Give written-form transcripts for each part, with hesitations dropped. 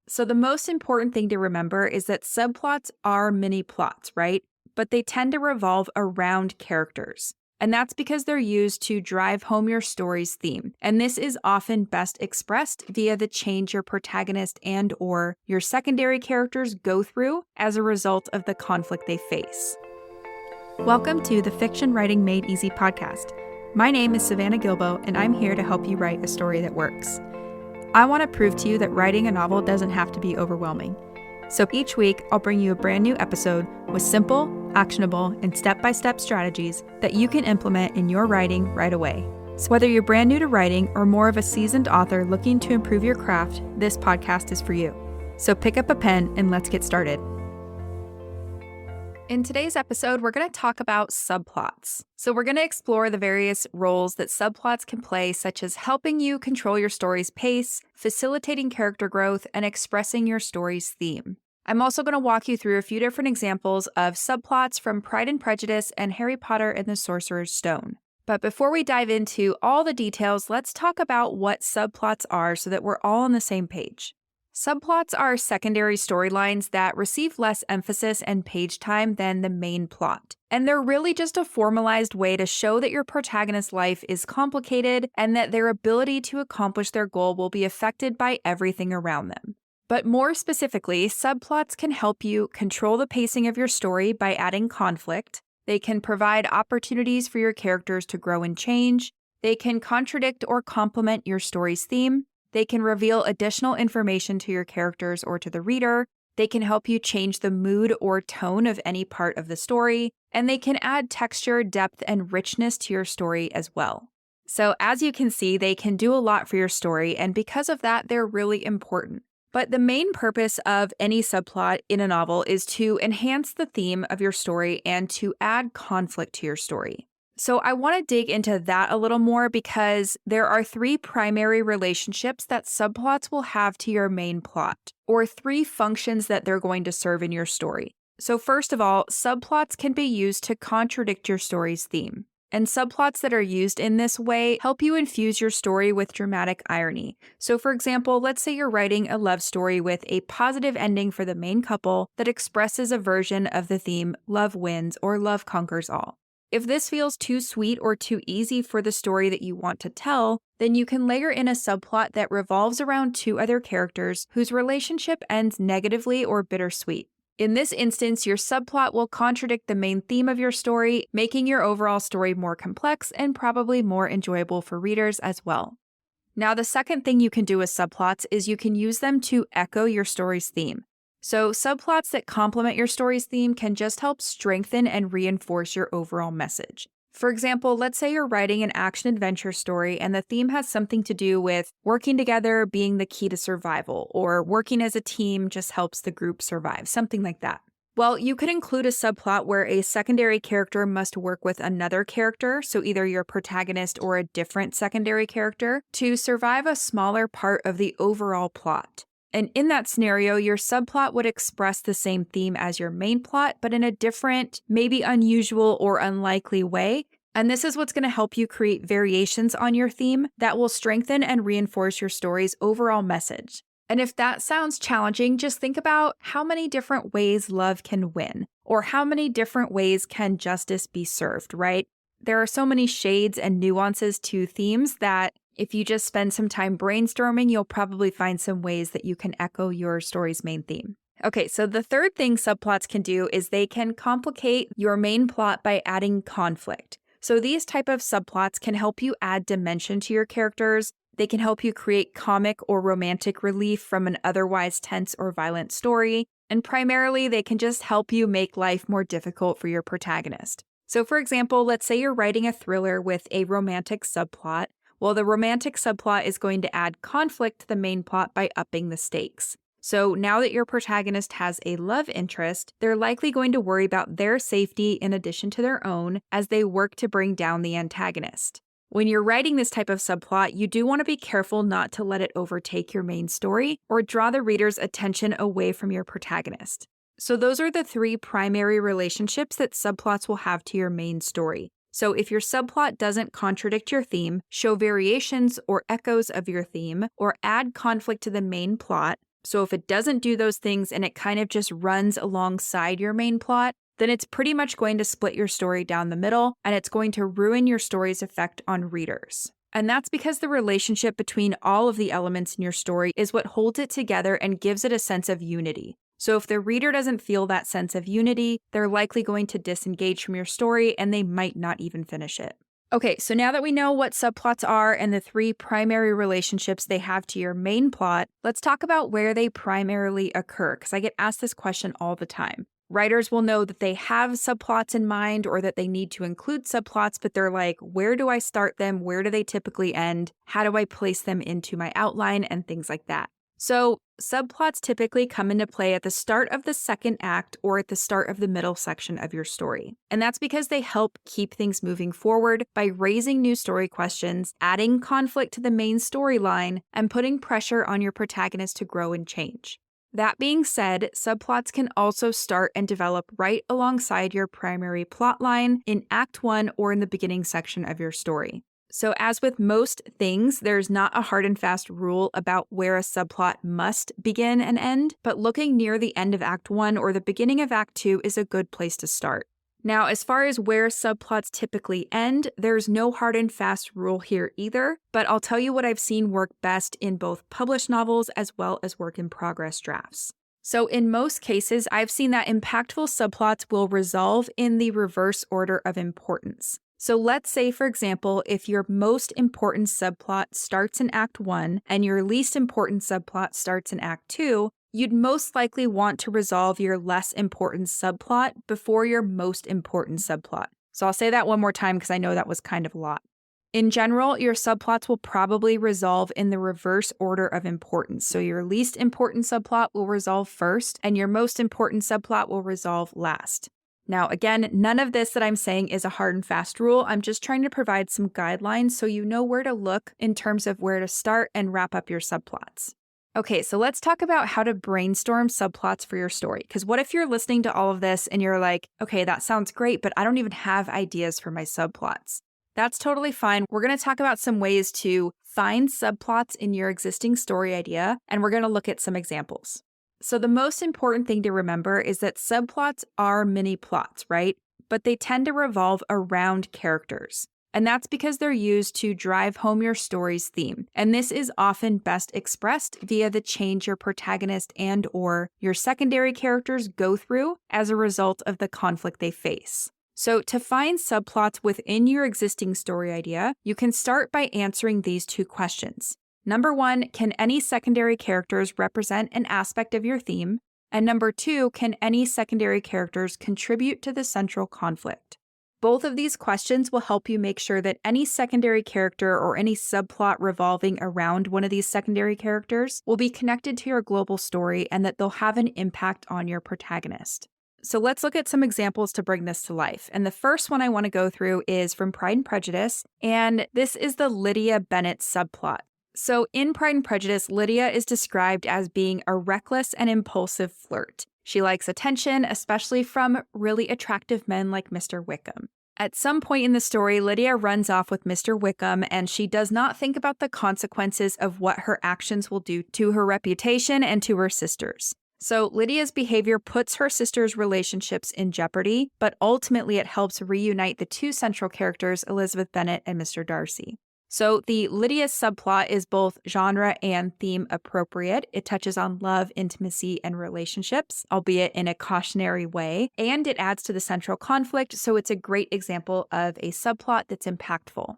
So the most important thing to remember is that subplots are mini plots, right? But they tend to revolve around characters. And that's because they're used to drive home your story's theme. And this is often best expressed via the change your protagonist and or your secondary characters go through as a result of the conflict they face. Welcome to the Fiction Writing Made Easy podcast. My name is Savannah Gilbo, and I'm here to help you write a story that works. I want to prove to you that writing a novel doesn't have to be overwhelming. So each week, I'll bring you a brand new episode with simple, actionable, and step-by-step strategies that you can implement in your writing right away. So whether you're brand new to writing or more of a seasoned author looking to improve your craft, this podcast is for you. So pick up a pen and let's get started. In today's episode, we're going to talk about subplots. So we're going to explore the various roles that subplots can play, such as helping you control your story's pace, facilitating character growth, and expressing your story's theme. I'm also going to walk you through a few different examples of subplots from Pride and Prejudice and Harry Potter and the Sorcerer's Stone. But before we dive into all the details, let's talk about what subplots are so that we're all on the same page. Subplots are secondary storylines that receive less emphasis and page time than the main plot. And they're really just a formalized way to show that your protagonist's life is complicated and that their ability to accomplish their goal will be affected by everything around them. But more specifically, subplots can help you control the pacing of your story by adding conflict. They can provide opportunities for your characters to grow and change. They can contradict or complement your story's theme. They can reveal additional information to your characters or to the reader. They can help you change the mood or tone of any part of the story. And they can add texture, depth, and richness to your story as well. So as you can see, they can do a lot for your story, and because of that, they're really important. But the main purpose of any subplot in a novel is to enhance the theme of your story and to add conflict to your story. So I want to dig into that a little more because there are three primary relationships that subplots will have to your main plot, or three functions that they're going to serve in your story. So first of all, subplots can be used to contradict your story's theme. And subplots that are used in this way help you infuse your story with dramatic irony. So for example, let's say you're writing a love story with a positive ending for the main couple that expresses a version of the theme love wins or love conquers all. If this feels too sweet or too easy for the story that you want to tell, then you can layer in a subplot that revolves around two other characters whose relationship ends negatively or bittersweet. In this instance, your subplot will contradict the main theme of your story, making your overall story more complex and probably more enjoyable for readers as well. Now, the second thing you can do with subplots is you can use them to echo your story's theme. So subplots that complement your story's theme can just help strengthen and reinforce your overall message. For example, let's say you're writing an action-adventure story and the theme has something to do with working together being the key to survival, or working as a team just helps the group survive, something like that. Well, you could include a subplot where a secondary character must work with another character, so either your protagonist or a different secondary character, to survive a smaller part of the overall plot. And in that scenario, your subplot would express the same theme as your main plot, but in a different, maybe unusual or unlikely way. And this is what's going to help you create variations on your theme that will strengthen and reinforce your story's overall message. And if that sounds challenging, just think about how many different ways love can win, or how many different ways can justice be served, right? There are so many shades and nuances to themes that if you just spend some time brainstorming, you'll probably find some ways that you can echo your story's main theme. Okay, so the third thing subplots can do is they can complicate your main plot by adding conflict. So these type of subplots can help you add dimension to your characters. They can help you create comic or romantic relief from an otherwise tense or violent story. And primarily, they can just help you make life more difficult for your protagonist. So for example, let's say you're writing a thriller with a romantic subplot. Well, the romantic subplot is going to add conflict to the main plot by upping the stakes. So now that your protagonist has a love interest, they're likely going to worry about their safety in addition to their own as they work to bring down the antagonist. When you're writing this type of subplot, you do want to be careful not to let it overtake your main story or draw the reader's attention away from your protagonist. So those are the three primary relationships that subplots will have to your main story. So if your subplot doesn't contradict your theme, show variations or echoes of your theme, or add conflict to the main plot, So if it doesn't do those things and it kind of just runs alongside your main plot, then it's pretty much going to split your story down the middle, and it's going to ruin your story's effect on readers. And that's because the relationship between all of the elements in your story is what holds it together and gives it a sense of unity. So if the reader doesn't feel that sense of unity, they're likely going to disengage from your story and they might not even finish it. Okay, so now that we know what subplots are and the 3 primary relationships they have to your main plot, let's talk about where they primarily occur, because I get asked this question all the time. Writers will know that they have subplots in mind or that they need to include subplots, but they're like, where do I start them? Where do they typically end? How do I place them into my outline and things like that? So subplots typically come into play at the start of the second act or at the start of the middle section of your story. And that's because they help keep things moving forward by raising new story questions, adding conflict to the main storyline, and putting pressure on your protagonist to grow and change. That being said, subplots can also start and develop right alongside your primary plotline in Act 1 or in the beginning section of your story. So as with most things, there's not a hard and fast rule about where a subplot must begin and end, but looking near the end of Act 1 or the beginning of Act 2 is a good place to start. Now, as far as where subplots typically end, there's no hard and fast rule here either, but I'll tell you what I've seen work best in both published novels as well as work in progress drafts. So in most cases, I've seen that impactful subplots will resolve in the reverse order of importance. So let's say, for example, if your most important subplot starts in Act 1 and your least important subplot starts in Act 2, you'd most likely want to resolve your less important subplot before your most important subplot. So I'll say that one more time because I know that was kind of a lot. In general, your subplots will probably resolve in the reverse order of importance. So your least important subplot will resolve first, and your most important subplot will resolve last. Now, again, none of this that I'm saying is a hard and fast rule. I'm just trying to provide some guidelines so you know where to look in terms of where to start and wrap up your subplots. Okay, so let's talk about how to brainstorm subplots for your story. Because what if you're listening to all of this and you're like, okay, that sounds great, but I don't even have ideas for my subplots. That's totally fine. We're going to talk about some ways to find subplots in your existing story idea, and we're going to look at some examples. So the most important thing to remember is that subplots are mini plots, right? But they tend to revolve around characters. And that's because they're used to drive home your story's theme. And this is often best expressed via the change your protagonist and/or your secondary characters go through as a result of the conflict they face. So to find subplots within your existing story idea, you can start by answering these 2 questions. Number 1, can any secondary characters represent an aspect of your theme? And number 2, can any secondary characters contribute to the central conflict? Both of these questions will help you make sure that any secondary character or any subplot revolving around one of these secondary characters will be connected to your global story and that they'll have an impact on your protagonist. So let's look at some examples to bring this to life. And the first one I want to go through is from Pride and Prejudice, and this is the Lydia Bennet subplot. So in Pride and Prejudice, Lydia is described as being a reckless and impulsive flirt. She likes attention, especially from really attractive men like Mr. Wickham. At some point in the story, Lydia runs off with Mr. Wickham, and she does not think about the consequences of what her actions will do to her reputation and to her sisters. So Lydia's behavior puts her sisters' relationships in jeopardy, but ultimately it helps reunite the 2 central characters, Elizabeth Bennet and Mr. Darcy. So the Lydia subplot is both genre and theme appropriate. It touches on love, intimacy, and relationships, albeit in a cautionary way, and it adds to the central conflict, so it's a great example of a subplot that's impactful.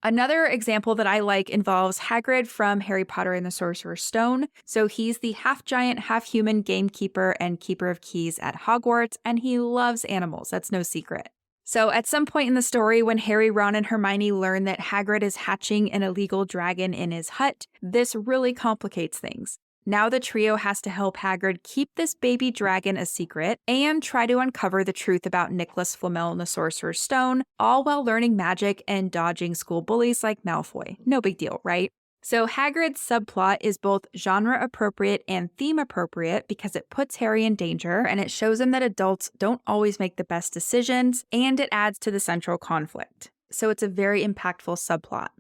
Another example that I like involves Hagrid from Harry Potter and the Sorcerer's Stone. So he's the half-giant, half-human gamekeeper and keeper of keys at Hogwarts, and he loves animals. That's no secret. So at some point in the story, when Harry, Ron, and Hermione learn that Hagrid is hatching an illegal dragon in his hut, this really complicates things. Now the trio has to help Hagrid keep this baby dragon a secret and try to uncover the truth about Nicholas Flamel and the Sorcerer's Stone, all while learning magic and dodging school bullies like Malfoy. No big deal, right? So Hagrid's subplot is both genre appropriate and theme appropriate because it puts Harry in danger and it shows him that adults don't always make the best decisions, and it adds to the central conflict. So it's a very impactful subplot.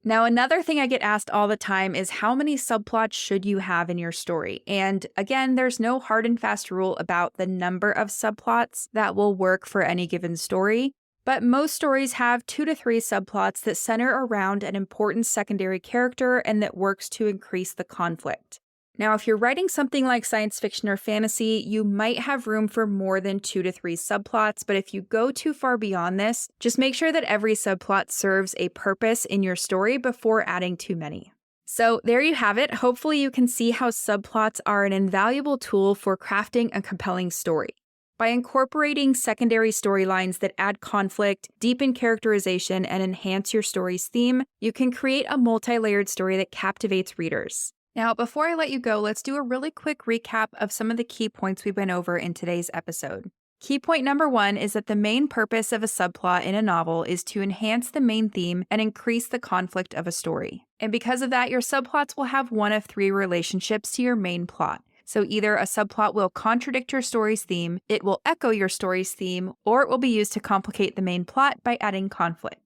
Now, another thing I get asked all the time is how many subplots should you have in your story? And again, there's no hard and fast rule about the number of subplots that will work for any given story, but most stories have 2 to 3 subplots that center around an important secondary character and that works to increase the conflict. Now, if you're writing something like science fiction or fantasy, you might have room for more than 2 to 3 subplots, but if you go too far beyond this, just make sure that every subplot serves a purpose in your story before adding too many. So there you have it. Hopefully you can see how subplots are an invaluable tool for crafting a compelling story. By incorporating secondary storylines that add conflict, deepen characterization, and enhance your story's theme, you can create a multi-layered story that captivates readers. Now, before I let you go, let's do a really quick recap of some of the key points we went over in today's episode. Key point number 1 is that the main purpose of a subplot in a novel is to enhance the main theme and increase the conflict of a story. And because of that, your subplots will have one of 3 relationships to your main plot. So either a subplot will contradict your story's theme, it will echo your story's theme, or it will be used to complicate the main plot by adding conflict.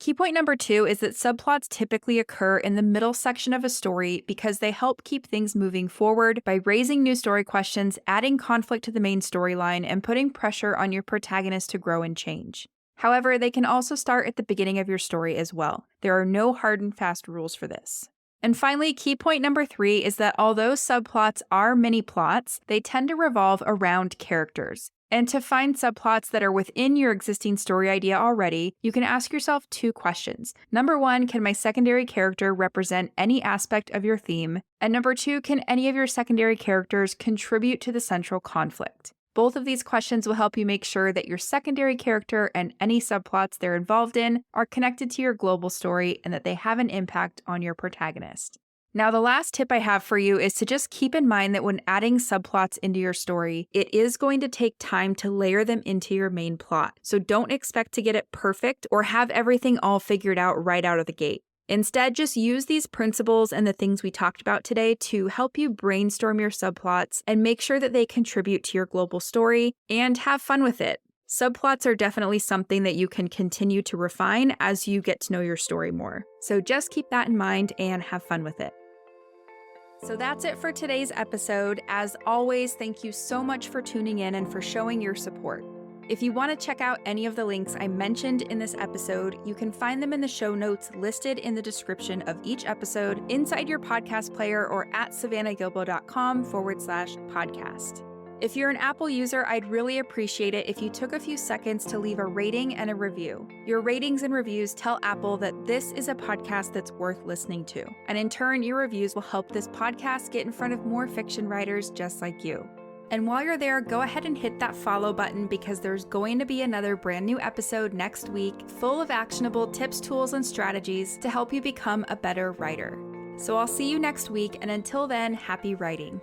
Key point number 2 is that subplots typically occur in the middle section of a story because they help keep things moving forward by raising new story questions, adding conflict to the main storyline, and putting pressure on your protagonist to grow and change. However, they can also start at the beginning of your story as well. There are no hard and fast rules for this. And finally, key point number 3 is that although subplots are mini plots, they tend to revolve around characters. And to find subplots that are within your existing story idea already, you can ask yourself 2 questions. Number 1, can my secondary character represent any aspect of your theme? And number 2, can any of your secondary characters contribute to the central conflict? Both of these questions will help you make sure that your secondary character and any subplots they're involved in are connected to your global story and that they have an impact on your protagonist. Now, the last tip I have for you is to just keep in mind that when adding subplots into your story, it is going to take time to layer them into your main plot. So don't expect to get it perfect or have everything all figured out right out of the gate. Instead, just use these principles and the things we talked about today to help you brainstorm your subplots and make sure that they contribute to your global story and have fun with it. Subplots are definitely something that you can continue to refine as you get to know your story more. So just keep that in mind and have fun with it. So that's it for today's episode. As always, thank you so much for tuning in and for showing your support. If you want to check out any of the links I mentioned in this episode, you can find them in the show notes listed in the description of each episode, inside your podcast player, or at savannahgilbo.com/podcast. If you're an Apple user, I'd really appreciate it if you took a few seconds to leave a rating and a review. Your ratings and reviews tell Apple that this is a podcast that's worth listening to. And in turn, your reviews will help this podcast get in front of more fiction writers just like you. And while you're there, go ahead and hit that follow button because there's going to be another brand new episode next week full of actionable tips, tools, and strategies to help you become a better writer. So I'll see you next week, and until then, happy writing.